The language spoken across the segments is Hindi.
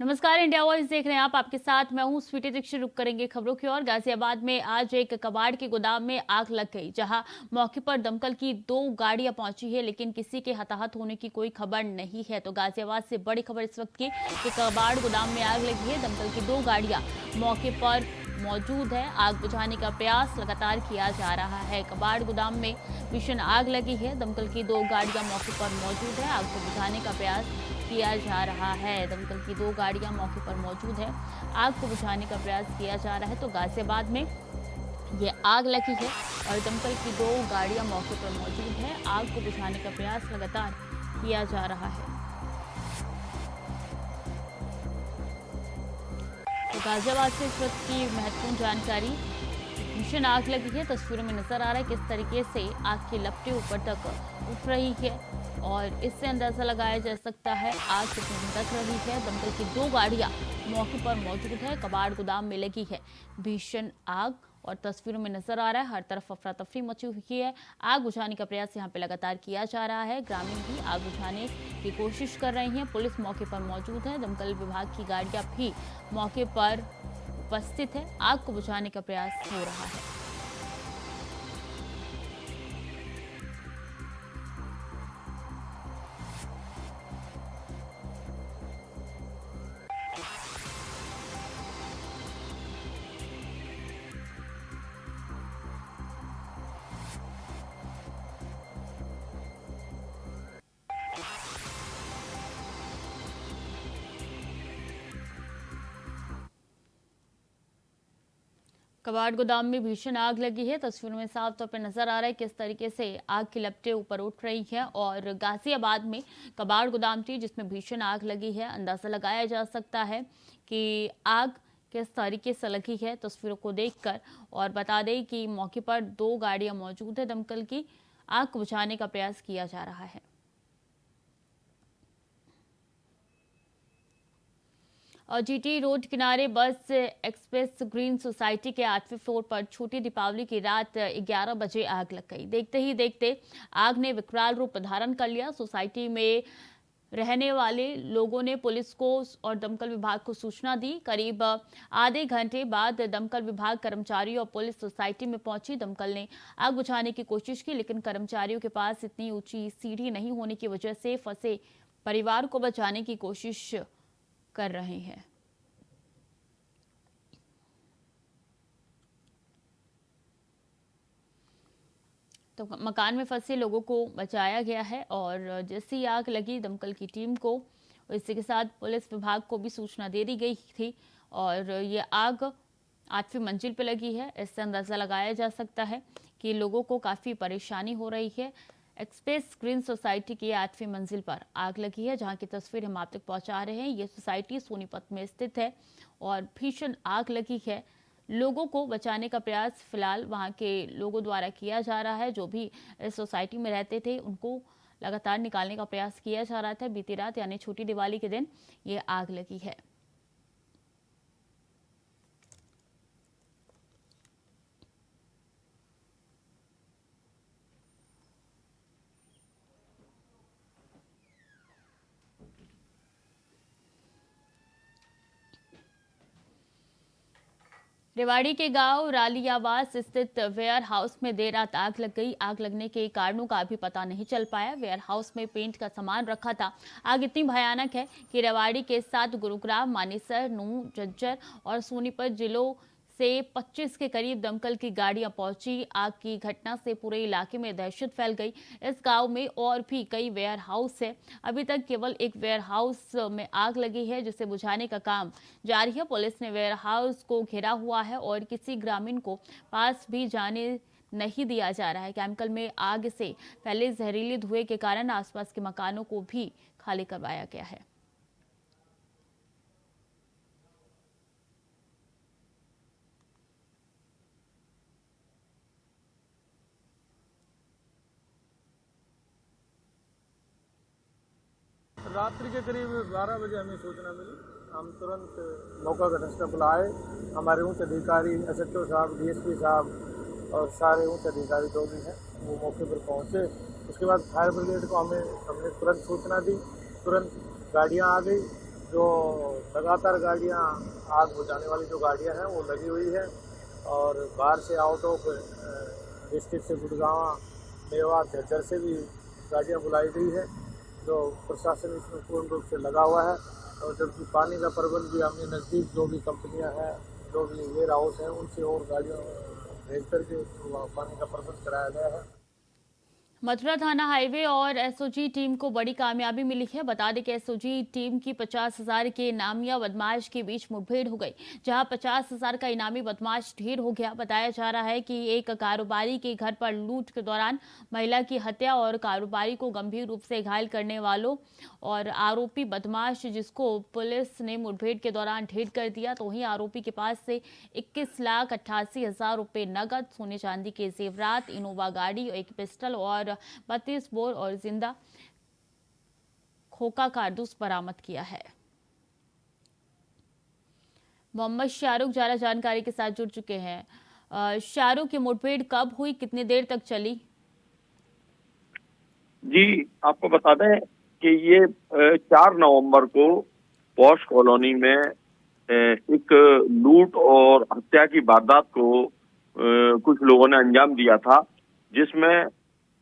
नमस्कार, इंडिया वॉइस देख रहे हैं आप। आपके साथ मैं हूं स्वीटी दीक्षित। रुक करेंगे खबरों की ओर। गाजियाबाद में आज एक कबाड़ के गोदाम में आग लग गई, जहां मौके पर दमकल की 2 गाड़ियां पहुंची है, लेकिन किसी के हताहत होने की कोई खबर नहीं है। तो गाजियाबाद से बड़ी खबर इस वक्त की कि कबाड़ गोदाम में आग लगी है। दमकल की 2 गाड़ियां मौके पर मौजूद है। आग बुझाने का प्रयास लगातार किया जा रहा है। कबाड़ गोदाम में भीषण आग लगी है। दमकल की 2 गाड़ियां मौके पर मौजूद है। आग को बुझाने का प्रयास किया जा रहा है। दमकल की 2 गाड़ियां मौके पर मौजूद है। आग को बुझाने का प्रयास किया जा रहा है। तो गाजियाबाद में ये आग लगी है और दमकल की 2 गाड़ियां मौके पर मौजूद है। आग को बुझाने का प्रयास लगातार किया जा रहा है। तो गाजियाबाद से इस वक्त की महत्वपूर्ण जानकारी। भीषण आग लगी है। तस्वीरों में नजर आ रहा है किस तरीके से आग की लपटें ऊपर तक उठ रही है और इससे अंदाजा लगाया जा सकता है आग कितनी भड़क रही है। दमकल की 2 गाड़ियां मौके पर मौजूद है। कबाड़ गोदाम में लगी है भीषण आग और तस्वीरों में नजर आ रहा है हर तरफ अफरा तफरी मची हुई है। आग बुझाने का प्रयास यहाँ पे लगातार किया जा रहा है। ग्रामीण भी आग बुझाने की कोशिश कर रहे हैं। पुलिस मौके पर मौजूद है। दमकल विभाग की गाड़ियां भी मौके पर उपस्थित है। आग को बुझाने का प्रयास हो रहा है। कबाड़ गोदाम में भीषण आग लगी है। तस्वीरों में साफ तौर पर नजर आ रहा है किस तरीके से आग की लपटें ऊपर उठ रही हैं और गाजियाबाद में कबाड़ गोदाम थी जिसमें भीषण आग लगी है। अंदाजा लगाया जा सकता है कि आग किस तरीके से लगी है तस्वीरों को देखकर। और बता दें कि मौके पर 2 गाड़ियां मौजूद है दमकल की। आग को बुझाने का प्रयास किया जा रहा है। और जीटी रोड किनारे बस एक्सप्रेस ग्रीन सोसाइटी के 8वें फ्लोर पर छोटी दीपावली की रात 11 बजे आग लग गई। देखते ही देखते आग ने विकराल रूप धारण कर लिया। सोसाइटी में रहने वाले लोगों ने पुलिस को और दमकल विभाग को सूचना दी। करीब आधे घंटे बाद दमकल विभाग कर्मचारियों और पुलिस सोसाइटी में पहुंची। दमकल ने आग बुझाने की कोशिश की, लेकिन कर्मचारियों के पास इतनी ऊंची सीढ़ी नहीं होने की वजह से फंसे परिवार को बचाने की कोशिश कर रहे हैं। तो मकान में फंसे लोगों को बचाया गया है और जैसी आग लगी दमकल की टीम को, इसी के साथ पुलिस विभाग को भी सूचना दे दी गई थी और ये आग 8वीं मंजिल पर लगी है। इससे अंदाजा लगाया जा सकता है कि लोगों को काफ़ी परेशानी हो रही है। एक्सप्रेस ग्रीन सोसाइटी की 8वीं मंजिल पर आग लगी है, जहां की तस्वीर हम आप तक पहुंचा रहे हैं। ये सोसाइटी सोनीपत में स्थित है और भीषण आग लगी है। लोगों को बचाने का प्रयास फिलहाल वहां के लोगों द्वारा किया जा रहा है। जो भी इस सोसाइटी में रहते थे उनको लगातार निकालने का प्रयास किया जा रहा था। बीती रात यानी छोटी दिवाली के दिन ये आग लगी है। रेवाड़ी के गांव रालियावास स्थित वेयर हाउस में देर रात आग लग गई। आग लगने के कारणों का अभी पता नहीं चल पाया। वेयर हाउस में पेंट का सामान रखा था। आग इतनी भयानक है कि रेवाड़ी के साथ गुरुग्राम, मानेसर, नूंह, झज्जर और सोनीपत जिलों से 25 के करीब दमकल की गाड़ियां पहुंची। आग की घटना से पूरे इलाके में दहशत फैल गई। इस गांव में और भी कई वेयर हाउस है। अभी तक केवल एक वेयर हाउस में आग लगी है, जिसे बुझाने का काम जारी है। पुलिस ने वेयर हाउस को घेरा हुआ है और किसी ग्रामीण को पास भी जाने नहीं दिया जा रहा है। केमिकल में आग से फैले जहरीले धुएं के कारण आसपास के मकानों को भी खाली करवाया गया है। रात्रि के करीब 12 बजे हमें सूचना मिली। हम तुरंत मौका घटनास्थल पर आए। हमारे उच्च अधिकारी एसएचओ साहब, डीएसपी साहब और सारे उच्च अधिकारी जो भी हैं वो मौके पर पहुंचे। उसके बाद फायर ब्रिगेड को हमने तुरंत सूचना दी। तुरंत गाड़ियां आ गई जो लगातार गाड़ियाँ आग बुझाने वाली जो गाड़ियाँ हैं वो लगी हुई है और बाहर से आउट ऑफ डिस्ट्रिक्ट से गुड़गांव, मेवात, झज्जर से भी गाड़ियाँ बुलाई गई है। जो प्रशासन इसमें पूर्ण रूप से लगा हुआ है और जबकि पानी का प्रबंध भी हमने नज़दीक जो भी कंपनियां हैं, जो भी वेयर हाउस हैं, उनसे और गाड़ियों भेज करके पानी का प्रबंध कराया गया है। मथुरा थाना हाईवे और एसओजी टीम को बड़ी कामयाबी मिली है। बता दें कि एसओजी टीम की 50,000 के इनामिया बदमाश के बीच मुठभेड़ हो गई, जहां 50,000 का इनामी बदमाश ढेर हो गया। बताया जा रहा है कि एक कारोबारी के घर पर लूट के दौरान महिला की हत्या और कारोबारी को गंभीर रूप से घायल करने वालों और आरोपी बदमाश, जिसको पुलिस ने मुठभेड़ के दौरान ढेर कर दिया, तो वहीं आरोपी के पास से 21,88,000 रुपए नगद, सोने चांदी के जेवरात, इनोवा गाड़ी, एक पिस्टल और 32 बोर और जिंदा खोखा कारतूस बरामद किया है। मोहम्मद शाहरुख ज्यादा जानकारी के साथ जुड़ चुके हैं। शाहरुख, की मुठभेड़ कब हुई, कितनी देर तक चली? जी, आपको बता दें कि ये 4 नवंबर को पॉश कॉलोनी में एक लूट और हत्या की वारदात को कुछ लोगों ने अंजाम दिया था, जिसमें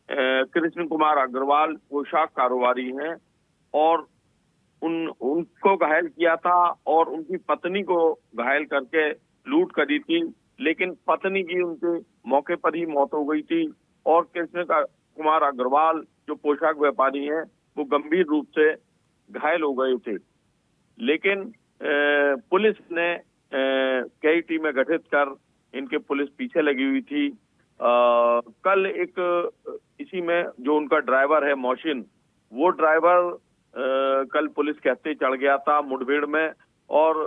कृष्ण कुमार अग्रवाल पोशाक कारोबारी हैं और उनको घायल किया था और उनकी पत्नी को घायल करके लूट करी थी, लेकिन पत्नी की उनके मौके पर ही मौत हो गई थी और कृष्ण कुमार अग्रवाल जो पोशाक व्यापारी हैं वो गंभीर रूप से घायल हो गए थे। लेकिन पुलिस ने कई टीमें गठित कर इनके पुलिस पीछे लगी हुई थी। कल एक इसी में जो उनका ड्राइवर है मोहसिन, वो ड्राइवर कल पुलिस के हत्थे चढ़ गया था मुठभेड़ में और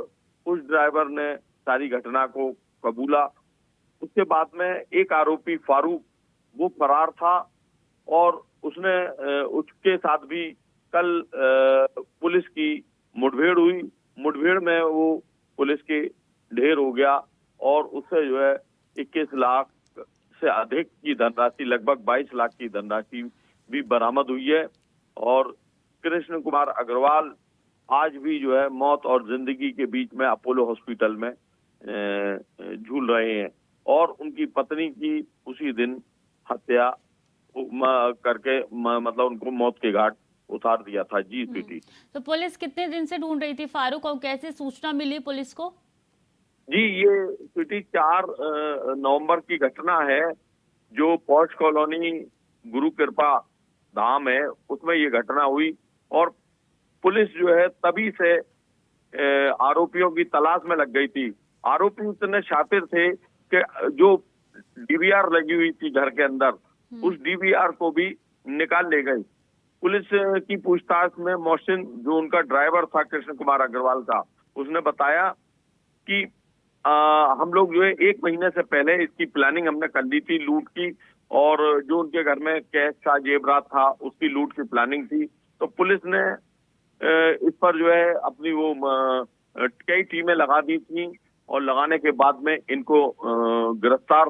उस ड्राइवर ने सारी घटना को कबूला। उसके बाद में एक आरोपी फारूक वो फरार था और उसके साथ भी कल पुलिस की मुठभेड़ हुई। मुठभेड़ में वो पुलिस के ढेर हो गया और उससे जो है 21 लाख से अधिक की धनराशि, लगभग 22 लाख की धनराशि भी बरामद हुई है। और कृष्ण कुमार अग्रवाल आज भी जो है मौत और जिंदगी के बीच में अपोलो हॉस्पिटल में झूल रहे हैं और उनकी पत्नी की उसी दिन हत्या करके मतलब उनको मौत के घाट उतार दिया था। जी स्वीटी। तो पुलिस कितने दिन से ढूंढ रही थी फारूक और कैसे सूचना मिली पुलिस को? जी, ये स्वीटी 4 नवंबर की घटना है, जो पॉश कॉलोनी गुरु कृपा धाम है उसमें ये घटना हुई और पुलिस जो है तभी से आरोपियों की तलाश में लग गई थी। आरोपी इतने शातिर थे कि जो डीवीआर लगी हुई थी घर के अंदर, उस डीवीआर को भी निकाल ले गए। पुलिस की पूछताछ में मोहसिन, जो उनका ड्राइवर था कृष्ण कुमार अग्रवाल का, उसने बताया कि हम लोग जो है 1 महीने से पहले इसकी प्लानिंग हमने कर ली थी लूट की, और जो उनके घर में कैश था, जेवरात था, उसकी लूट की प्लानिंग थी। तो पुलिस ने इस पर जो है अपनी वो कई टीमें लगा दी थी और लगाने के बाद में इनको गिरफ्तार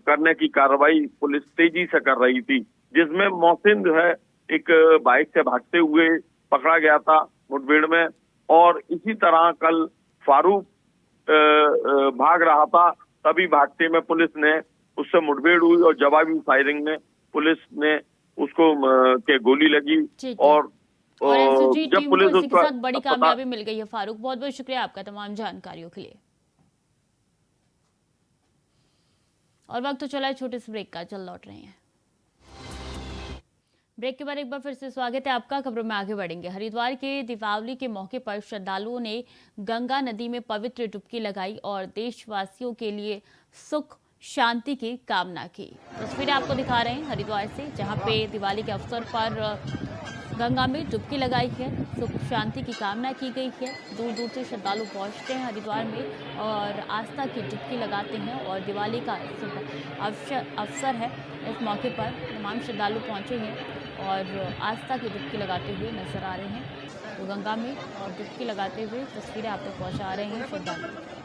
करने की कार्रवाई पुलिस तेजी से कर रही थी, जिसमें मोहसिन जो है एक बाइक से भागते हुए पकड़ा गया था मुठभेड़ में। और इसी तरह कल फारूक भाग रहा था, तभी भागते में पुलिस ने उससे मुठभेड़ हुई और जवाबी फायरिंग में पुलिस ने उसको के गोली लगी और एसओजी जब टीम पुलिस को इसी के साथ बड़ी कामयाबी मिल गई है। फारूक, बहुत बहुत शुक्रिया आपका तमाम जानकारियों के लिए। और वक्त तो चला है छोटे से ब्रेक का, चल लौट रहे हैं। ब्रेक के बाद एक बार फिर से स्वागत है आपका। खबरों में आगे बढ़ेंगे। हरिद्वार के दीपावली के मौके पर श्रद्धालुओं ने गंगा नदी में पवित्र डुबकी लगाई और देशवासियों के लिए सुख शांति की कामना की। तस्वीरें आपको दिखा रहे हैं हरिद्वार से, जहां पे दिवाली के अवसर पर गंगा में डुबकी लगाई है, सुख शांति की कामना की गई है। दूर दूर से श्रद्धालु पहुंचते हैं हरिद्वार में और आस्था की डुबकी लगाते हैं और दिवाली का अवसर है, इस मौके पर तमाम श्रद्धालु पहुंचे हैं और आस्था की डुबकी लगाते हुए नजर आ रहे हैं। तो गंगा में और डुबकी लगाते हुए तस्वीरें आप तक पहुंचा रहे हैं श्रद्धालु।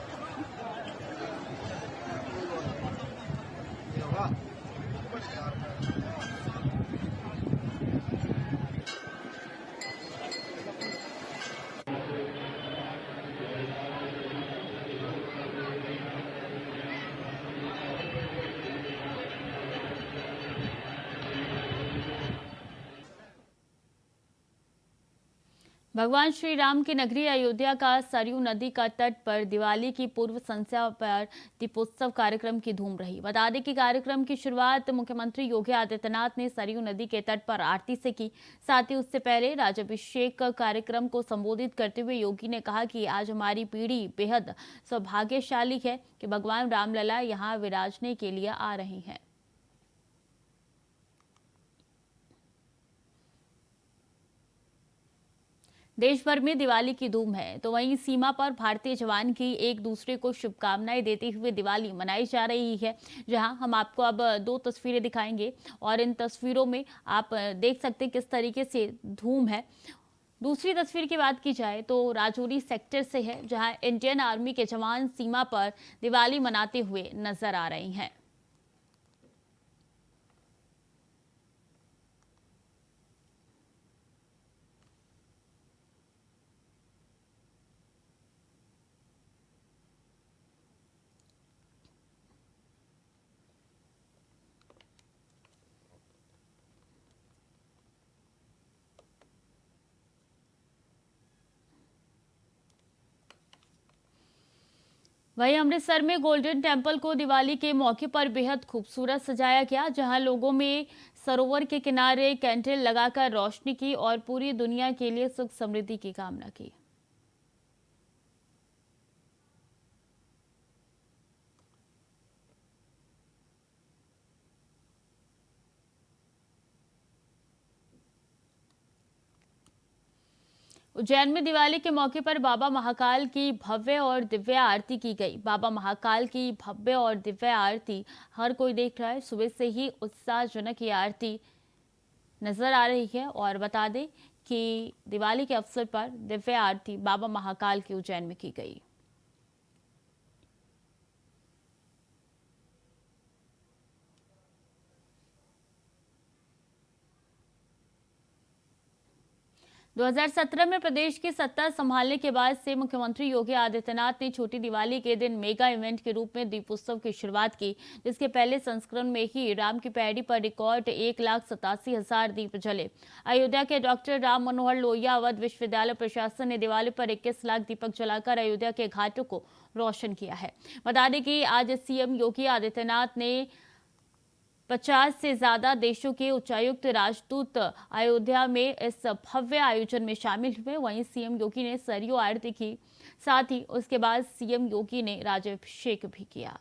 भगवान श्री राम की नगरी अयोध्या का सरयू नदी का तट पर दिवाली की पूर्व संध्या पर दीपोत्सव कार्यक्रम की धूम रही। बता दें कि कार्यक्रम की शुरुआत मुख्यमंत्री योगी आदित्यनाथ ने सरयू नदी के तट पर आरती से की। साथ ही उससे पहले राज्याभिषेक कार्यक्रम को संबोधित करते हुए योगी ने कहा कि आज हमारी पीढ़ी बेहद सौभाग्यशाली है कि भगवान रामलला यहाँ विराजने के लिए आ रहे हैं। देश भर में दिवाली की धूम है, तो वहीं सीमा पर भारतीय जवान की एक दूसरे को शुभकामनाएं देते हुए दिवाली मनाई जा रही है। जहां हम आपको अब दो तस्वीरें दिखाएंगे और इन तस्वीरों में आप देख सकते हैं किस तरीके से धूम है। दूसरी तस्वीर की बात की जाए तो राजौरी सेक्टर से है, जहां इंडियन आर्मी के जवान सीमा पर दिवाली मनाते हुए नजर आ रहे हैं। वहीं अमृतसर में गोल्डन टेम्पल को दिवाली के मौके पर बेहद खूबसूरत सजाया गया, जहां लोगों में सरोवर के किनारे कैंडल लगाकर रोशनी की और पूरी दुनिया के लिए सुख समृद्धि की कामना की। उज्जैन में दिवाली के मौके पर बाबा महाकाल की भव्य और दिव्य आरती की गई। बाबा महाकाल की भव्य और दिव्य आरती हर कोई देख रहा है। सुबह से ही उत्साहजनक ये आरती नजर आ रही है और बता दें कि दिवाली के अवसर पर दिव्य आरती बाबा महाकाल की उज्जैन में की गई। दो 2017 में प्रदेश की सत्ता संभालने के बाद से मुख्यमंत्री योगी आदित्यनाथ ने छोटी दिवाली के दिन मेगा इवेंट के रूप में दीपोत्सव की शुरुआत की, जिसके पहले संस्करण में ही राम की पैड़ी पर रिकॉर्ड 1,87,000 दीप जले। अयोध्या के डॉक्टर राम मनोहर लोहिया अवध विश्वविद्यालय प्रशासन ने दिवाली पर 21 लाख दीपक जलाकर अयोध्या के घाटों को रोशन किया है। बता दें कि आज सीएम योगी आदित्यनाथ ने 50 से ज्यादा देशों के उच्चायुक्त राजदूत अयोध्या में इस भव्य आयोजन में शामिल हुए। वहीं सीएम योगी ने सरयू आरती की, साथ ही उसके बाद सीएम योगी ने राज्याभिषेक भी किया।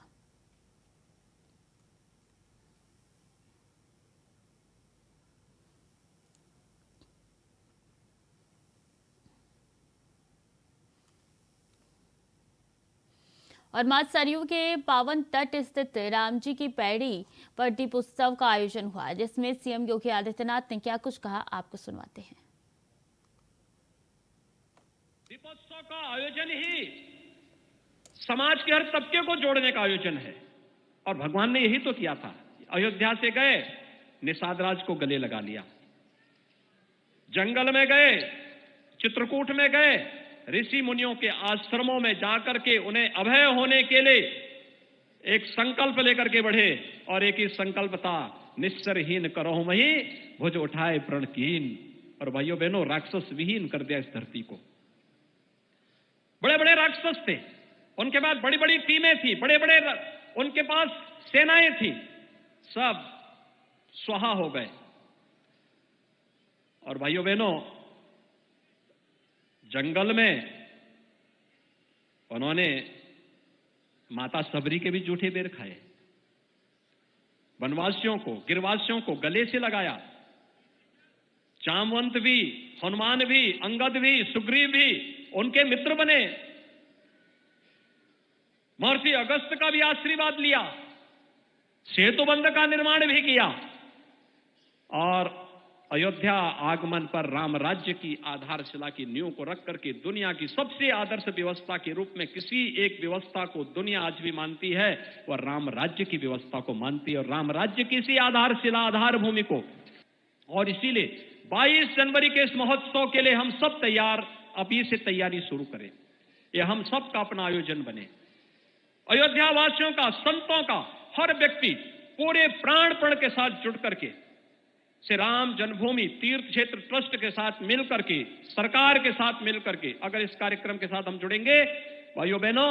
और मां सरयू के पावन तट स्थित राम जी की पैड़ी पर दीपोत्सव का आयोजन हुआ, जिसमें सीएम योगी आदित्यनाथ ने क्या कुछ कहा आपको सुनवाते हैं। दीपोत्सव का आयोजन ही समाज के हर तबके को जोड़ने का आयोजन है और भगवान ने यही तो किया था। अयोध्या से गए, निषाद राज को गले लगा लिया, जंगल में गए, चित्रकूट में गए, ऋषि मुनियों के आश्रमों में जाकर के उन्हें अभय होने के लिए एक संकल्प लेकर के बढ़े और एक ही संकल्प था, निस्सरहीन करहु मही भुज उठाए प्रणकीन। और भाइयों बहनों, राक्षस विहीन कर दिया इस धरती को। बड़े बड़े राक्षस थे, उनके पास बड़ी बड़ी टीमें थी, बड़े बड़े उनके पास सेनाएं थी, सब स्वाहा हो गए। और भाइयों बहनों, जंगल में उन्होंने माता सबरी के भी जूठे बेर खाए, वनवासियों को, गिरवासियों को गले से लगाया। जामवंत भी, हनुमान भी, अंगद भी, सुग्रीव भी उनके मित्र बने। महर्षि अगस्त का भी आशीर्वाद लिया, सेतुबंध का निर्माण भी किया और अयोध्या आगमन पर राम राज्य की आधारशिला की नींव को रख करके दुनिया की सबसे आदर्श व्यवस्था के रूप में किसी एक व्यवस्था को दुनिया आज भी मानती है, वह राम राज्य की व्यवस्था को मानती है और राम राज्य की इसी आधारशिला, आधार भूमि को। और इसीलिए 22 जनवरी के इस महोत्सव के लिए हम सब तैयार, अभी से तैयारी शुरू करें। यह हम सब का अपना आयोजन बने। अयोध्या वासियों का, संतों का, हर व्यक्ति पूरे प्राणपण के साथ जुट करके श्री राम जन्मभूमि तीर्थ क्षेत्र ट्रस्ट के साथ मिलकर के, सरकार के साथ मिलकर के अगर इस कार्यक्रम के साथ हम जुड़ेंगे, भाइयों बहनों,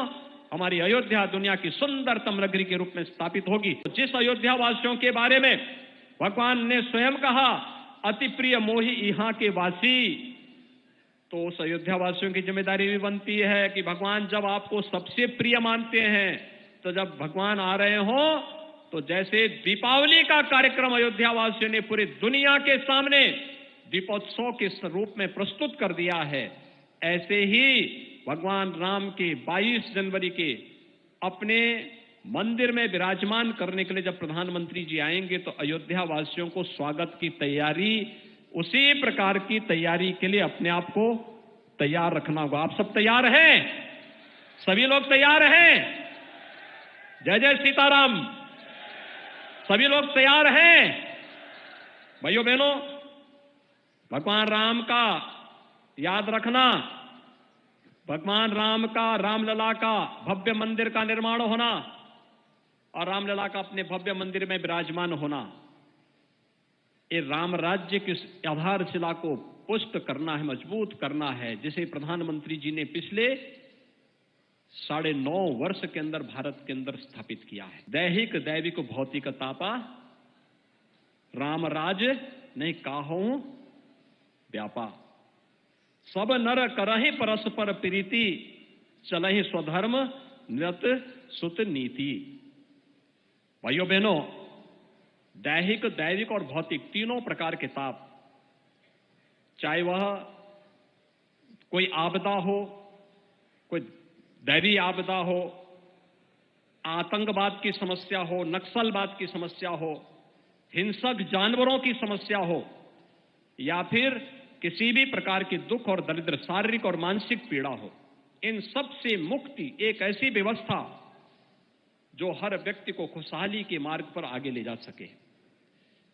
हमारी अयोध्या दुनिया की सुंदरतम नगरी के रूप में स्थापित होगी। जिस अयोध्या वासियों के बारे में भगवान ने स्वयं कहा, अति प्रिय मोहि यहाँ के वासी, तो उस अयोध्या वासियों की जिम्मेदारी भी बनती है कि भगवान जब आपको सबसे प्रिय मानते हैं, तो जब भगवान आ रहे हो, तो जैसे दीपावली का कार्यक्रम अयोध्या वासियों ने पूरी दुनिया के सामने दीपोत्सव के रूप में प्रस्तुत कर दिया है, ऐसे ही भगवान राम के 22 जनवरी के अपने मंदिर में विराजमान करने के लिए जब प्रधानमंत्री जी आएंगे, तो अयोध्या वासियों को स्वागत की तैयारी, उसी प्रकार की तैयारी के लिए अपने आप को तैयार रखना होगा। आप सब तैयार हैं? सभी लोग तैयार हैं? जय जय सीताराम। सभी लोग तैयार हैं? भाइयों बहनों, भगवान राम का याद रखना, भगवान राम का, रामलला का भव्य मंदिर का निर्माण होना और रामलला का अपने भव्य मंदिर में विराजमान होना, ये राम राज्य की आधारशिला को पुष्ट करना है, मजबूत करना है, जिसे प्रधानमंत्री जी ने पिछले 9.5 वर्ष के अंदर भारत के अंदर स्थापित किया है। दैहिक दैविक भौतिक तापा राम राज नहीं काहू व्यापा, सब नर करहि परस्पर प्रीति, चलहि स्वधर्म नृत सुत नीति। भाइयों बहनों, दैहिक दैविक और भौतिक तीनों प्रकार के ताप, चाहे वह कोई आपदा हो, कोई दैवी आपदा हो, आतंकवाद की समस्या हो, नक्सलवाद की समस्या हो, हिंसक जानवरों की समस्या हो, या फिर किसी भी प्रकार की दुख और दरिद्र, शारीरिक और मानसिक पीड़ा हो, इन सब से मुक्ति एक ऐसी व्यवस्था जो हर व्यक्ति को खुशहाली के मार्ग पर आगे ले जा सके।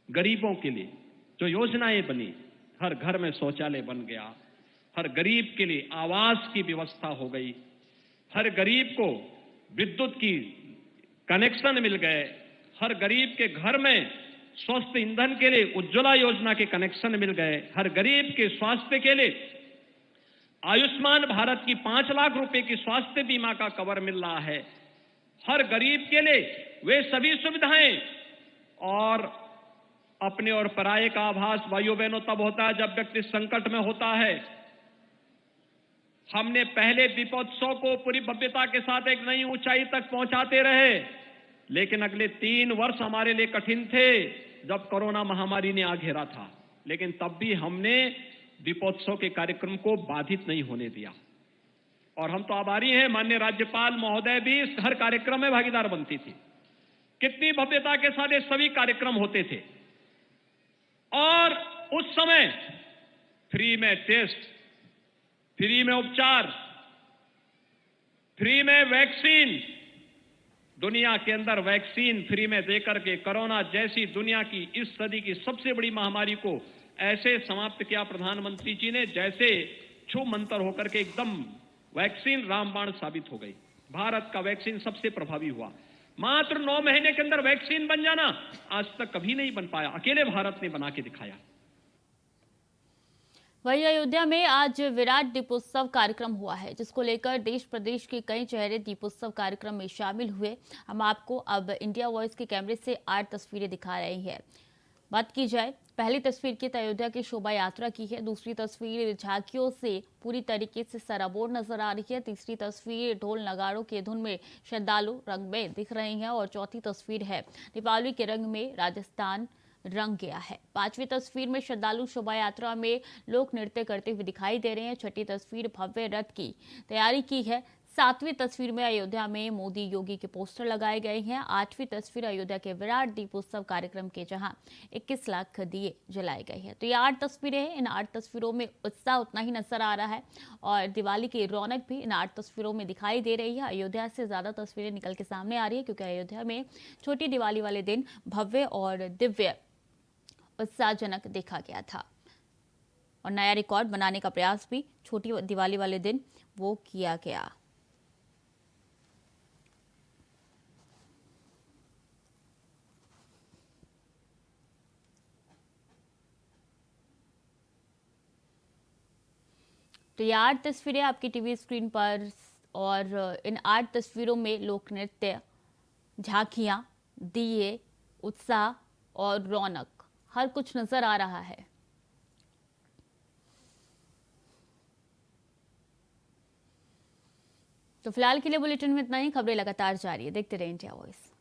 गरीबों के लिए जो योजनाएं बनी, हर घर में शौचालय बन गया, हर गरीब के लिए आवास की व्यवस्था हो गई, हर गरीब को विद्युत की कनेक्शन मिल गए, हर गरीब के घर में स्वस्थ ईंधन के लिए उज्ज्वला योजना के कनेक्शन मिल गए, हर गरीब के स्वास्थ्य के लिए आयुष्मान भारत की 5 लाख रुपए की स्वास्थ्य बीमा का कवर मिल रहा है, हर गरीब के लिए वे सभी सुविधाएं। और अपने और पराये का आभास भाइयों बहनों तब होता है जब व्यक्ति संकट में होता है। हमने पहले दीपोत्सव को पूरी भव्यता के साथ एक नई ऊंचाई तक पहुंचाते रहे, लेकिन अगले 3 वर्ष हमारे लिए कठिन थे जब कोरोना महामारी ने आ घेरा था, लेकिन तब भी हमने दीपोत्सव के कार्यक्रम को बाधित नहीं होने दिया। और हम तो आभारी हैं, माननीय राज्यपाल महोदय भी इस हर कार्यक्रम में भागीदार बनती थी। कितनी भव्यता के साथ ये सभी कार्यक्रम होते थे, और उस समय फ्री में टेस्ट, फ्री में उपचार, फ्री में वैक्सीन, दुनिया के अंदर वैक्सीन फ्री में देकर के कोरोना जैसी दुनिया की इस सदी की सबसे बड़ी महामारी को ऐसे समाप्त किया प्रधानमंत्री जी ने, जैसे छू मंतर होकर के एकदम वैक्सीन रामबाण साबित हो गई। भारत का वैक्सीन सबसे प्रभावी हुआ। मात्र 9 महीने के अंदर वैक्सीन बन जाना आज तक कभी नहीं बन पाया, अकेले भारत ने बना के दिखाया। वहीं अयोध्या में आज विराट दीपोत्सव कार्यक्रम हुआ है, जिसको लेकर देश प्रदेश के कई चेहरे दीपोत्सव कार्यक्रम में शामिल हुए। हम आपको अब इंडिया वॉइस के कैमरे से 8 तस्वीरें दिखा रहे हैं। बात की जाए, पहली तस्वीर की अयोध्या की शोभा यात्रा की है, दूसरी तस्वीर झांकियों से पूरी तरीके से सराबोर नजर आ रही है, तीसरी तस्वीर ढोल नगाड़ों के धुन में श्रद्धालु रंग में दिख रहे हैं, और चौथी तस्वीर है दीपावली के रंग में राजस्थान रंग गया है। 5वीं तस्वीर में श्रद्धालु शोभा यात्रा में लोक नृत्य करते हुए दिखाई दे रहे हैं। 6ठी तस्वीर भव्य रथ की तैयारी की है। 7वीं तस्वीर में अयोध्या में मोदी योगी के पोस्टर लगाए गए हैं। 8वीं तस्वीर अयोध्या के विराट दीपोत्सव कार्यक्रम के, जहां 21 लाख दिए जलाए गए हैं। तो ये 8 तस्वीरें हैं। इन 8 तस्वीरों में उत्साह उतना ही नजर आ रहा है, और दिवाली की रौनक भी इन 8 तस्वीरों में दिखाई दे रही है। अयोध्या से ज्यादा तस्वीरें निकल के सामने आ रही है, क्योंकि अयोध्या में छोटी दिवाली वाले दिन भव्य और दिव्य उत्साहजनक देखा गया था, और नया रिकॉर्ड बनाने का प्रयास भी छोटी दिवाली वाले दिन वो किया गया। तो ये 8 तस्वीरें आपकी टीवी स्क्रीन पर और इन 8 तस्वीरों में लोक नृत्य, झांकियां, दिए, उत्साह और रौनक हर कुछ नजर आ रहा है। तो फिलहाल के लिए बुलेटिन में इतना ही। खबरें लगातार जारी है, देखते रहिए इंडिया वॉइस।